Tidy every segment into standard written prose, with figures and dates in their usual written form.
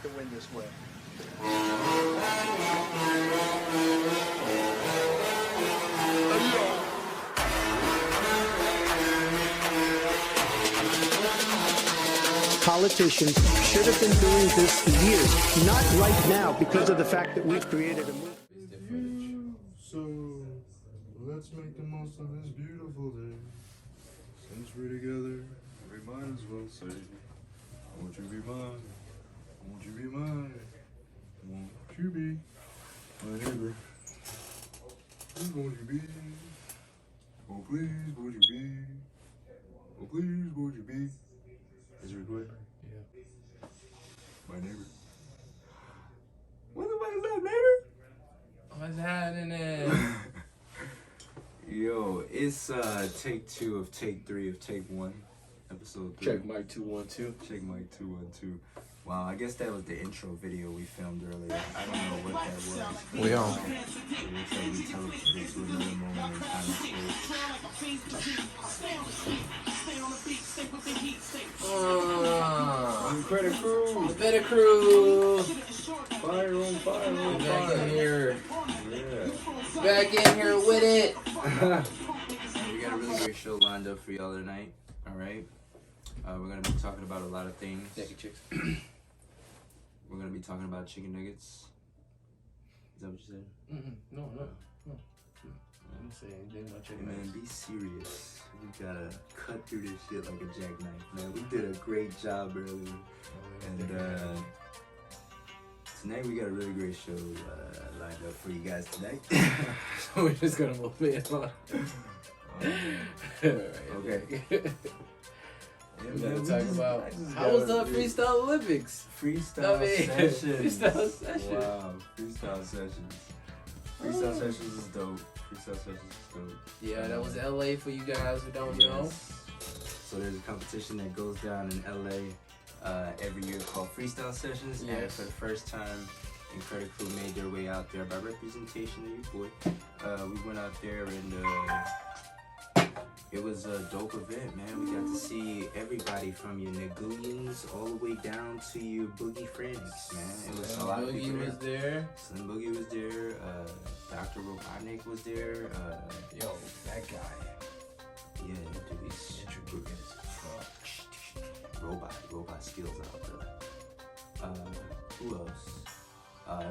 to win this way. Politicians should have been doing this for years, not right now because of the fact that we've created a movement. So let's make the most of this beautiful day. Since we're together, we might as well say, won't you be mine? Won't you be mine? Won't you be my neighbor? Won't you be? Oh please, won't you be? Oh please, won't you be? Is it recording? Yeah. My neighbor. What the fuck is that, neighbor? What's happening? Yo, it's take 2 of take 3 of take 1, episode 3. Check mic 212. Check mic 212. Wow, I guess that was the intro video we filmed earlier. I don't know what that was. We on. It looks like we teleported to another moment in time and space. IncrediCrew. Fire on fire on Back fire. in here. Yeah. Back in here with it. We got a really great show lined up for y'all tonight. All right. We're gonna be talking about a lot of things. Naked chicks. We're gonna be talking about chicken nuggets. Is that what you said? No. I didn't say anything about chicken Man, nuggets. be serious. We gotta cut through this shit like a jackknife, man. We did a great job earlier. And tonight we got a really great show lined up for you guys tonight. So we're just gonna move it on. Okay. We're gonna talk about how was the Freestyle Olympics? Freestyle sessions. Freestyle sessions. Wow, freestyle sessions. Freestyle sessions is dope. Freestyle sessions is dope. Yeah, that was LA for you guys who don't know. So there's a competition that goes down in LA every year called Freestyle Sessions. And Yes. for the first time, IncrediCrew made their way out there by representation of your boy. We went out there and it was a dope event, man. We got to see everybody from your Nagooians all the way down to your Boogie friends, man. It was a lot of people Boogie was there. Slim Boogie was there. Dr. Robotnik was there. Yo, that guy. Yeah, dude, he's Intricate as robot skills out there. Who else?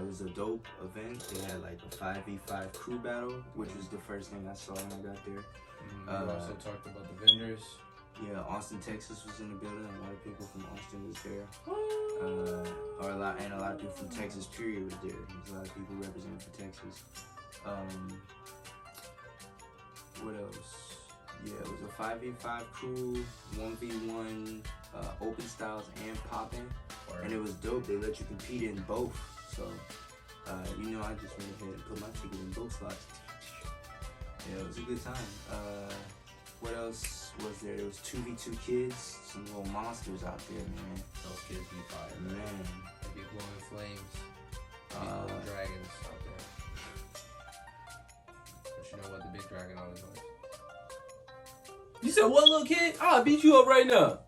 It was a dope event. They had like a 5v5 crew battle, which was the first thing I saw when I got there. We also talked about the vendors. Yeah, Austin, Texas was in the building. A lot of people from Austin was there. A lot of people from Texas, period, was there. There's a lot of people representing for Texas. What else? Yeah, it was a 5v5 crew, 1v1, open styles and popping. And it was dope. They let you compete in both. So, I just went ahead and put my ticket in both slots. Yeah, it was a good time. What else was there? There was 2v2 kids, some little monsters out there, man. Those kids be fire. Man. They be glowing flames. Big little dragons out there. But you know what the big dragon always was? You said what, little kid? I'll beat you up right now.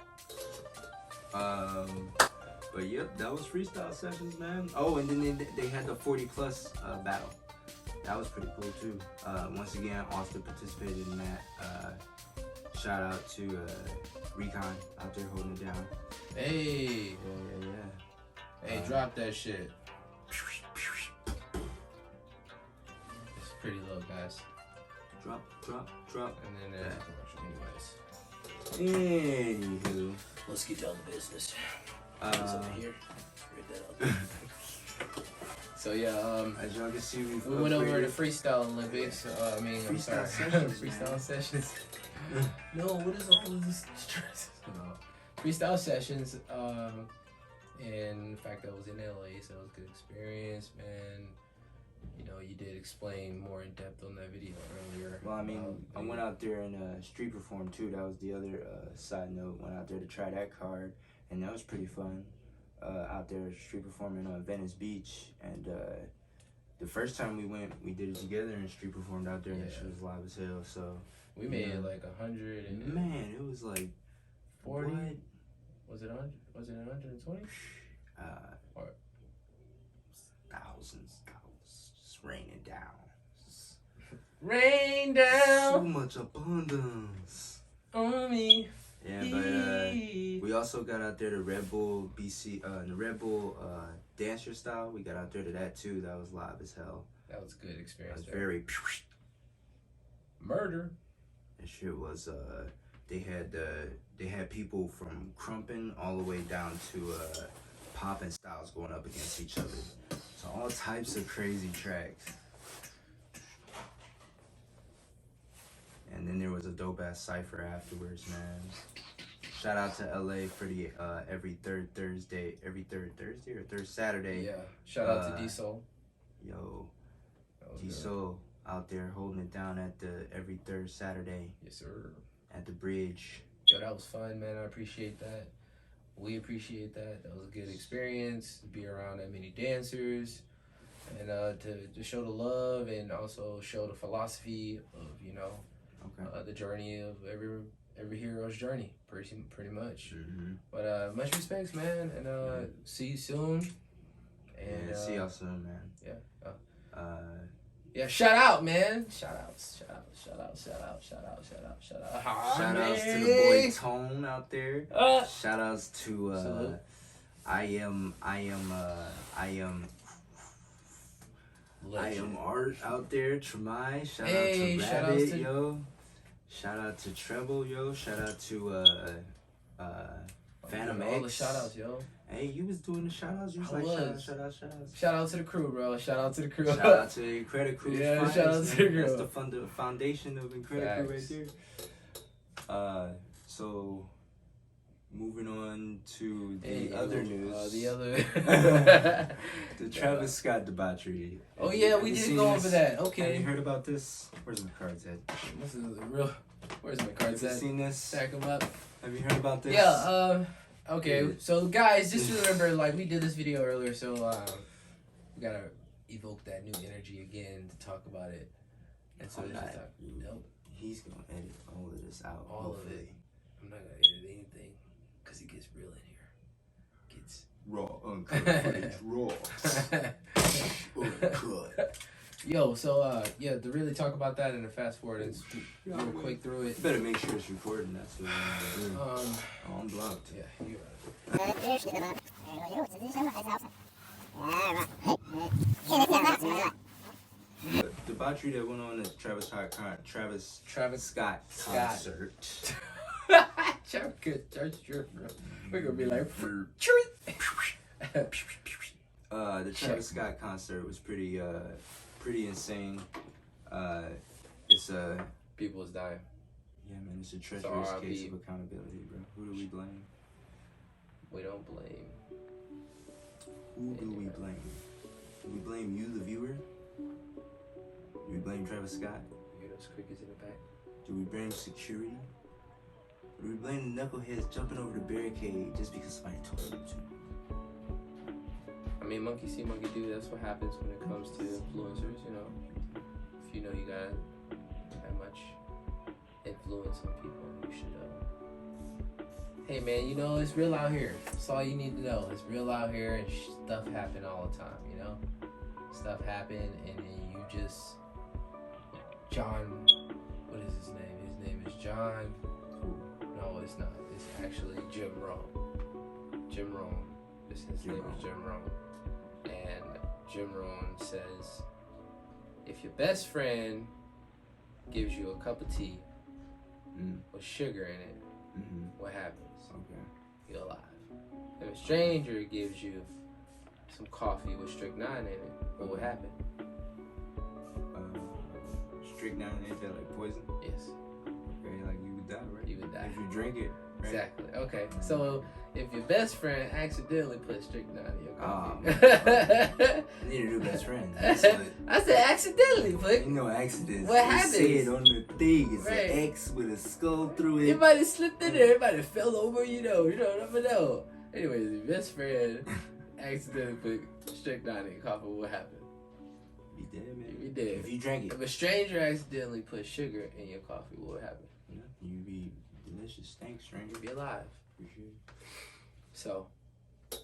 But yep, that was freestyle sessions, man. Oh, and then they had the 40 plus battle. That was pretty cool too. Once again, Austin participated in that. Shout out to Recon out there holding it down. Hey. Yeah. Hey, drop that shit. It's pretty low, guys. Drop. And then there's a commercial. Anyways. Anywho. Let's get down to business. Over here. That up. So yeah, as y'all can see, we went over to Freestyle Olympics. Freestyle sessions, Freestyle man. sessions. No, what is all of this stress? No. Freestyle sessions. And in fact, I was in LA, so it was a good experience, man. You know, you did explain more in depth on that video earlier. Well, I went out there and street performed too. That was the other side note. Went out there to try that card, and that was pretty fun. Out there street performing on Venice Beach, and the first time we went, we did it together and street performed out there, and she was live as hell. So we made it like 100 and man, it was like 40. what? Was it 100? Was it 120? raining down. Rain So down much abundance. on me. Yeah, but we also got out there to Red Bull BC, the Red Bull dancer style. We got out there to that too. That was live as hell. That was a good That experience. was There. very. Murder. That shit was they had people from crumping all the way down to poppin' styles going up against each other. So all types of crazy tracks. And then there was a dope ass cipher afterwards, man. Shout out to LA for the every third Thursday or third Saturday. Yeah. Shout out to D-Soul. Yo, That was D-Soul out there holding it down at the every third Saturday good. Yes, sir. at the bridge. Yo, that was fun, man. I appreciate that. We appreciate that. That was a good experience to be around that many dancers and to show the love and also show the philosophy of, Okay. the journey of every hero's journey, pretty much. Mm-hmm. But much respects, man, and see you soon. And Yeah, see y'all soon, man. Yeah. Yeah, shout out, man. Shout outs to the boy Tone out there. Shout outs to Salute. I am Art out there. Tremai. Shout out to shout outs Rabbit, to- yo. Shout out to Treble, yo. Shout out to Phantom all the X. shout outs, yo. Hey, you was doing the shout outs. You was I like was. shout outs. Shout out to the crew, bro. Shout out to the crew. Shout out to IncrediCrew. Yeah, shout out to the crew. That's the foundation of IncrediCrew right Facts. there. So moving on to the other news. The Travis Scott debauchery. Oh yeah, Have we you did seen go this? over that. Have Okay. you heard about this? Where's my cards at? This is the real. Where's my cards Have you at? seen this? Stack them up. Have you heard about this? Yeah. Okay. Yeah. So guys, just remember, like we did this video earlier, so we gotta evoke that new energy again to talk about it. And so I'm let's not- just talk. Nope. He's gonna edit all of this out. All of hopefully. it. I'm not gonna edit anything because it gets real in here. Gets. Raw, uncut footage, raw. Uncut. Yo, so yeah, to really talk about that and to fast forward and real quick through it. You better make sure it's recording. That's what I'm doing. Um, Oh, I'm blocked. yeah, you The debauchery that went on at Travis Scott concert. We're gonna be like, The Travis Scott concert was pretty insane. It's a people is dying. yeah, man. It's a treacherous R.I.P. case of accountability, bro. Who do we blame? We don't blame. Who do we blame? Do we blame you, the viewer? Do we blame Travis Scott? You hear those crickets in the back? Do we blame security? Or do we blame the knuckleheads jumping over the barricade just because somebody told them to? I mean, monkey see, monkey do. That's what happens when it comes to influencers. If you know you got that much influence on people, you should hey man, it's real out here. That's all you need to know. It's real out here, and stuff happen all the time. Stuff happen, and then you just John. What is his name? His name is John. No, it's not. It's actually Jim Rome. Jim Rome. His name is Jim Rome. And Jim Rome says, if your best friend gives you a cup of tea with sugar in it, what happens? Okay. You're alive. If a stranger gives you some coffee with strychnine in it, what would happen? Strychnine, ain't that like poison? Yes. Okay, like you would die, right? You would die. If you drink it, right? Exactly. Okay. So if your best friend accidentally put strychnine in your coffee. You need a new best friend. I said accidentally, You but know accidents. What They happens? say it on the thing. It's Right. an X with a skull through it. it might have slipped in there. It might have fell over. You never know. Anyways, your best friend accidentally put strychnine in your coffee. What happened? You dead, man. You'd be dead. If you drank it, If a stranger accidentally put sugar in your coffee, what would happen? you'd be delicious. Thanks, stranger. You'd be alive. Appreciate it. So,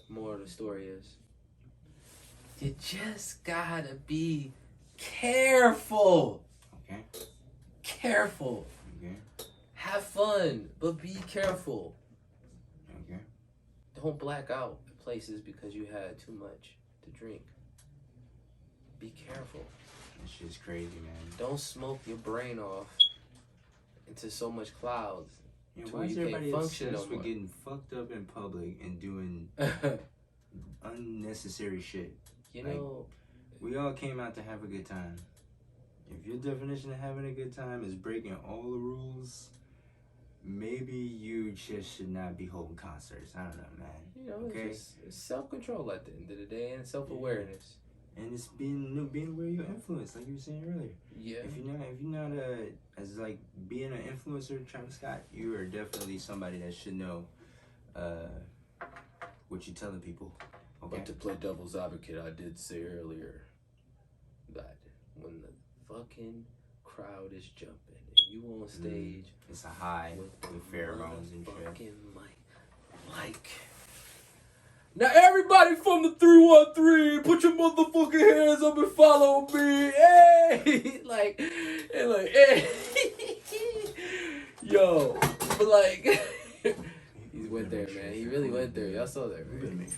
more of the story is, you just gotta be careful. Okay. Careful. Okay. Have fun, but be careful. Okay. Don't black out at places because you had too much to drink. Be careful. This shit's crazy, man. Don't smoke your brain off into so much clouds. Yeah, to why where is you can't everybody function obsessed no with more. getting fucked up in public and doing unnecessary shit? You Like, know, we all came out to have a good time. If your definition of having a good time is breaking all the rules, maybe you just should not be holding concerts. I don't know, man. you know, Okay. it's self-control at the end of the day and self-awareness. And it's being aware of your influence, like you were saying earlier. Yeah. If you're not as like being an influencer, Travis Scott, you are definitely somebody that should know what you're telling people. Okay. But to play devil's advocate, I did say earlier that when the fucking crowd is jumping and you on stage It's a high with pheromones and shit. fucking like. Now everybody from the 313, put your motherfucking hands up and follow me. Hey, like, hey. Yo, but like, he went there, man. He really went there. Y'all saw that, right?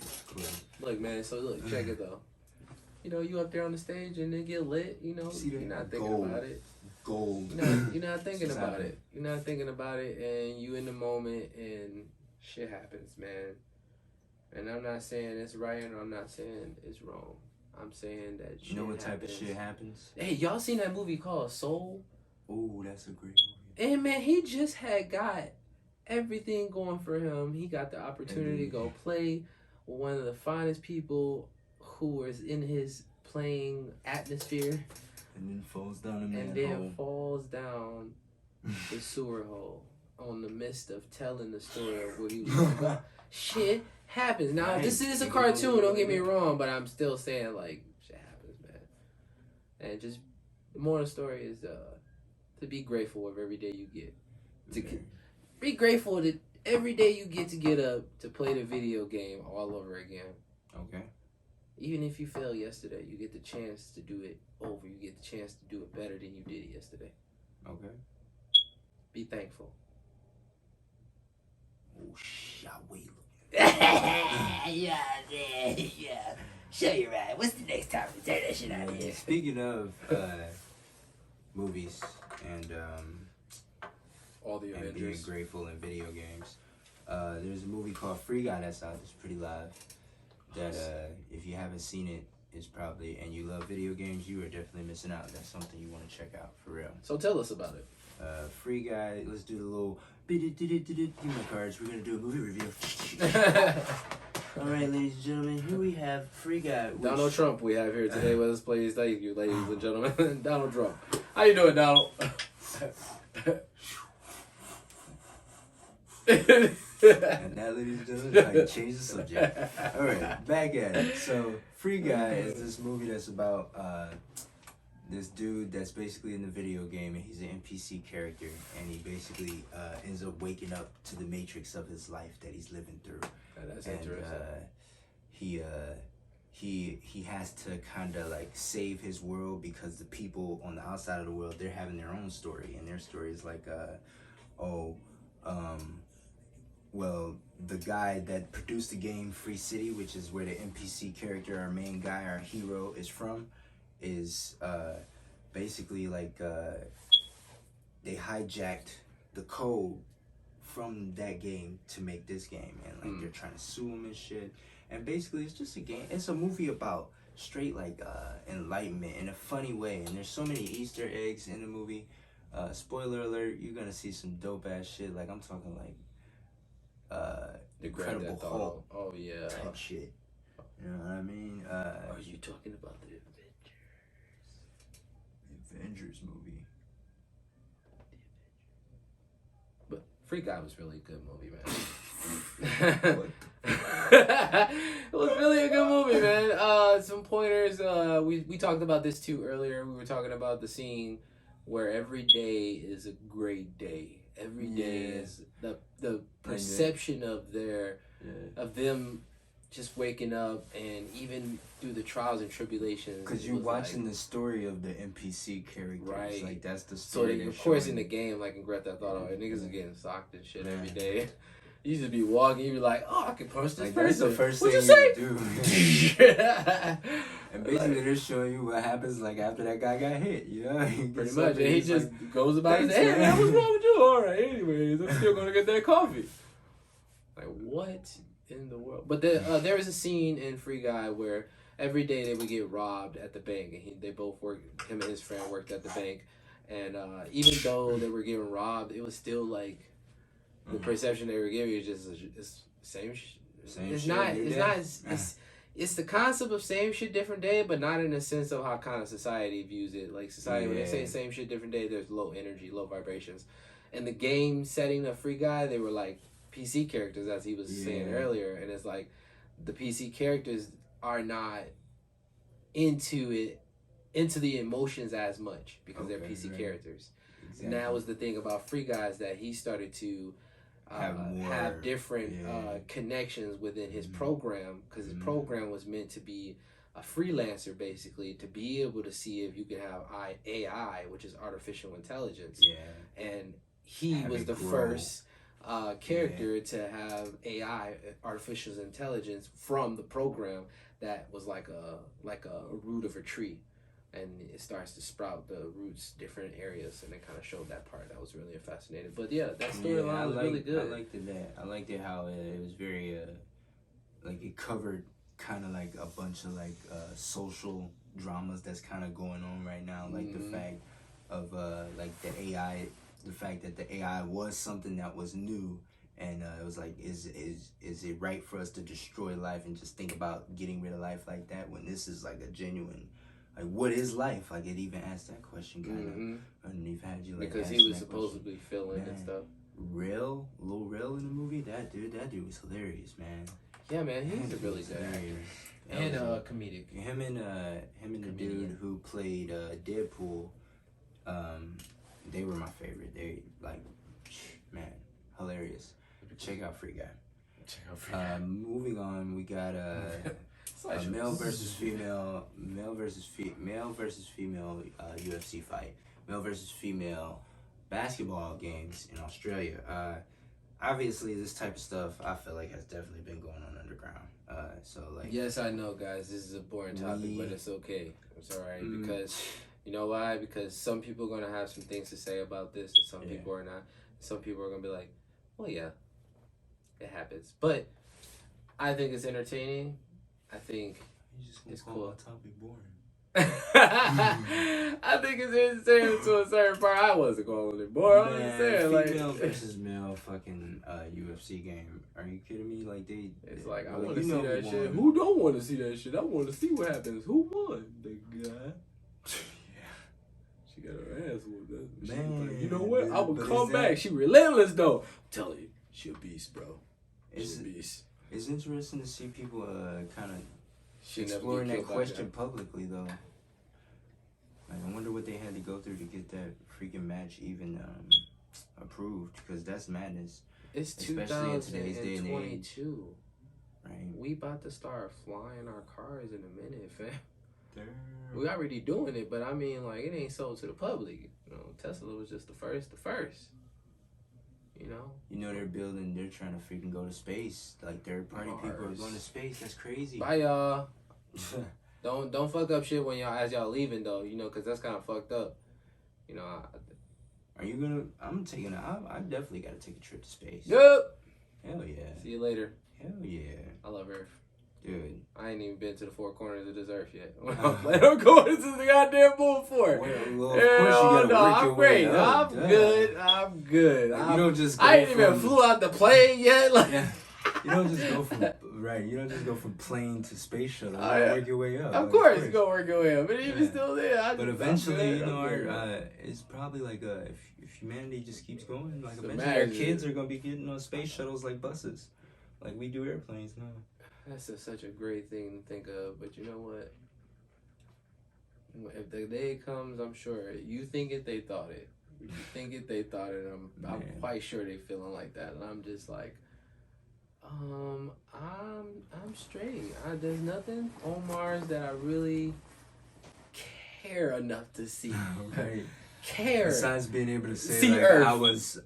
Look, man. So look, check it though. You know, you up there on the stage and they get lit. You know, See you're that? not thinking Gold. about it. Gold. You're not thinking Just about happened. it. You're not thinking about it, and you in the moment, and shit happens, man. And I'm not saying it's right, and I'm not saying it's wrong. I'm saying that shit You know what type happens. of shit happens? Hey, y'all seen that movie called Soul? Oh, that's a great movie. And man, he just had got everything going for him. He got the opportunity to go play with one of the finest people who was in his playing atmosphere, And then falls down a and manhole. then falls down the sewer hole on the midst of telling the story of what he was about. Shit happens. Now, this is a cartoon, don't get me wrong, but I'm still saying, like, shit happens, man. And just, the moral of the story is to be grateful of every day you get. Be grateful that every day you get up to play the video game all over again. Okay. Even if you failed yesterday, you get the chance to do it over. You get the chance to do it better than you did yesterday. Okay. Be thankful. Oh, shall we? Yeah. Show you right. What's the next time we turn that shit out of here? Speaking of movies and All the being Avengers. grateful in video games, there's a movie called Free Guy that's out. It's pretty live. That if you haven't seen it, is probably, and you love video games, you are definitely missing out. That's something you want to check out for real. So tell us about it. Free Guy. Let's do the little. Give me my cards. We're gonna do a movie review. All right, ladies and gentlemen, here we have Free Guy. which- Donald Trump we have here today with us, please. Thank you, ladies and gentlemen. Donald Trump. How you doing, Donald? And now, ladies and gentlemen, I can change the subject. All right, back at it. So, Free Guy is this movie that's about this dude that's basically in the video game, and he's an NPC character, and he basically ends up waking up to the matrix of his life that he's living through. That's And he has to kind of like save his world because the people on the outside of the world, they're having their own story, and their story is like well, the guy that produced the game Free City, which is where the NPC character, our main guy, our hero, is from, is basically like they hijacked the code from that game to make this game, and like they're trying to sue him and shit. And basically, it's just a game. It's a movie about straight like enlightenment in a funny way, and there's so many Easter eggs in the movie. Spoiler alert: you're gonna see some dope ass shit. Like I'm talking like Incredible Hulk Oh yeah. type shit. You know what I mean? Are you talking about the Avengers movie. But Free Guy was really a good movie, man. It was really a good movie, man. Some pointers. We talked about this too earlier. We were talking about the scene where every day is a great day. Every day is the perception of them just waking up and even through the trials and tribulations. Because you're watching the story of the NPC characters. Right. Like, that's the So, story. of course, in the game, like in Grand Theft Auto, niggas are getting socked and shit every day. You just be walking, you be like, oh, I can punch this person. That's the first thing you do. And basically, they're showing you what happens like after that guy got hit. You know? Pretty much. And he just goes about his day. Hey, man, what's wrong with you? All right, anyways, I'm still going to get that coffee. Like, what in the world? But there was a scene in Free Guy where every day they would get robbed at the bank. And they both worked, him and his friend worked at the bank. And even though they were getting robbed, it was still like, the perception they were giving is just it's same shit. It's the concept of same shit different day, but not in the sense of how kind of society views it. Like society, when they say same shit different day, there's low energy, low vibrations. In the game setting of Free Guy, they were like PC characters, as he was saying earlier, and it's like the PC characters are not into the emotions as much because they're PC characters. Exactly. And that was the thing about Free Guy, is that he started to have different connections within his program, because his program was meant to be a freelancer, basically, to be able to see if you could have AI, which is artificial intelligence. And he was the first character to have AI, artificial intelligence, from the program that was like a root of a tree. And it starts to sprout the roots, different areas, and it kind of showed that part. That was really fascinating. But yeah, that storyline was really good. I liked it how it was very, like it covered kind of like a bunch of like social dramas that's kind of going on right now. Like the fact of like the AI, the fact that the AI was something that was new. And it was like, is it right for us to destroy life and just think about getting rid of life like that, when this is like a genuine, like, what is life? Like, it even asked that question kind of, and you've had you like, because he was supposedly feeling and stuff. Lil Rel in the movie, that dude was hilarious, man. Yeah, man, he's a really good actor and comedic. Him and the dude who played Deadpool, they were my favorite. They like, man, hilarious. Check out Free Guy. Moving on, we got male versus female UFC fight, male versus female basketball games in Australia. Obviously, this type of stuff I feel like has definitely been going on underground. So like, yes, I know, guys, this is a boring topic, but it's okay. It's all right, because you know why? Because some people are gonna have some things to say about this, and some people are not. Some people are gonna be like, well, yeah, it happens, but I think it's entertaining. I think it's cool. Topic boring. I think it's entertaining to a certain part. I wasn't calling it boring. I was just saying, like, female versus male fucking UFC game. Are you kidding me? Like it's like, I want to see that shit. Who don't want to see that shit? I want to see what happens. Who won? The guy. She got her ass whooped. Man, like, you know what? I would come back. She relentless though. I'm telling you, she a beast, bro. She's a beast. It's interesting to see people kind of exploring that question publicly, though. Like, I wonder what they had to go through to get that freaking match even approved, because that's madness. It's especially in today's day and age. Right. We about to start flying our cars in a minute, fam. Damn. We already doing it, but I mean, like, it ain't sold to the public. You know, Tesla was just the first. You know they're trying to freaking go to space. Like, third-party people are going to space. That's crazy. Bye, y'all. Don't fuck up shit when y'all leaving, though, you know, because that's kind of fucked up. You know, are you gonna? I definitely got to take a trip to space. Yep. Hell yeah. See you later. Hell yeah. I love Earth. Dude. I ain't even been to the four corners of this earth yet. Let them go into the goddamn bull fort. Well, of course you gotta work your way up. I'm good. Like, you don't just go I ain't even flew out the plane yet. Like, you don't just go from You don't just go from plane to space shuttle. You work your way up. Of course, you go work your way up. But even still there. But eventually, it's probably like if humanity just keeps going, like eventually our kids are gonna be getting on space shuttles like buses, like we do airplanes now. That's such a great thing to think of, but you know what? If the day comes, I'm sure you think it, they thought it. You think it, they thought it. I'm quite sure they feeling like that, and I'm just like, I'm straight. There's nothing on Mars that I really care enough to see. Right. Care. Besides being able to say See like Earth.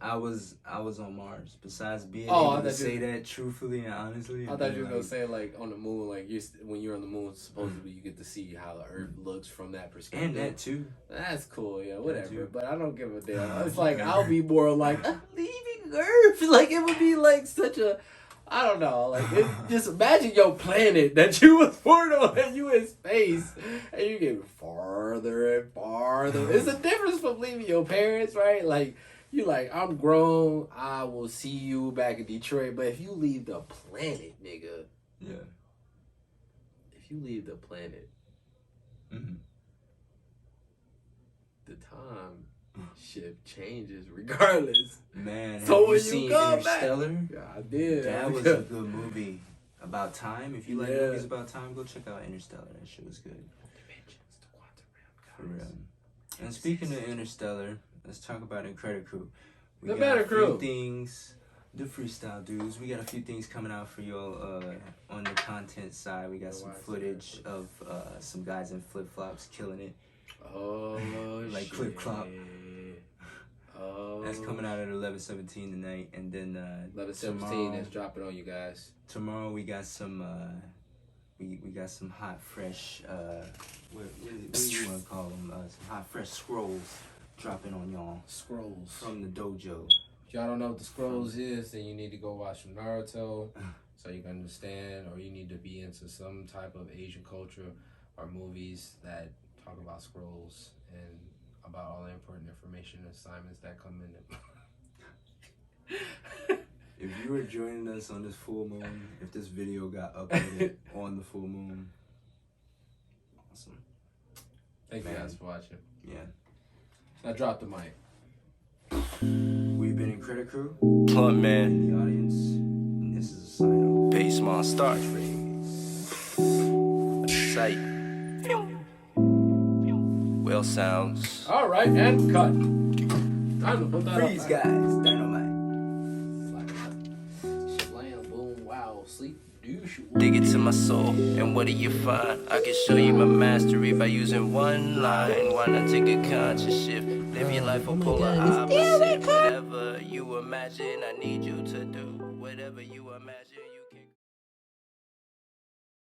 I was on Mars. Besides being Oh, I able to thought say that truthfully and honestly. I thought you were gonna say like on the moon, like when you're on the moon, supposedly you get to see how the Earth looks from that perspective. And that too. That's cool, yeah, whatever. too. But I don't give a damn. It's like I'll be more like I'm leaving Earth. Like it would be like such a, I don't know. Like just imagine your planet that you was born on and you in space and you get farther and farther. It's a difference from leaving your parents, right? Like you like I'm grown. I will see you back in Detroit. But if you leave the planet, nigga. Yeah. If you leave the planet, Mm-hmm. the time shift changes regardless. Man, So have when you you seen come back- Interstellar? Yeah, I did. That was a good movie about time. If you like Yeah. movies about time, go check out Interstellar. That shit was good. Dimensions, the quantum For realm, real. And speaking of Interstellar, let's talk about Incredi-Crew. We The got better a few crew. things, the freestyle dudes. We got a few things coming out for y'all on the content side. We got some footage of some guys in flip flops killing it. Oh, Like shit. Clip Clop. Oh, That's coming out at 11:17 tonight, and then 11/17 is dropping on you guys. tomorrow we got some we got some hot fresh what do you want to call them? Some hot fresh scrolls dropping on y'all Scrolls. from the dojo. If y'all don't know what the scrolls is, then you need to go watch some Naruto so you can understand, or you need to be into some type of Asian culture or movies that talk about scrolls and about all the important information and assignments that come in it. If you are joining us on this full moon, if this video got uploaded on the full moon, awesome. Thank you Man. guys for watching. Yeah. Now drop the mic. We've been Incredi-Crew. Plum Man in the audience. And this is a sign off. Pay small start. Sight. Well sounds. All right, and cut. Time to put that Freeze, up. guys. Dynamite. Slam, boom, wow, sleep, douche. Dig it to my soul, and what do you find? I can show you my mastery by using one line. Why not take a conscious shift? Live your life on polar opposite. Whatever you imagine, I need you to do. Whatever you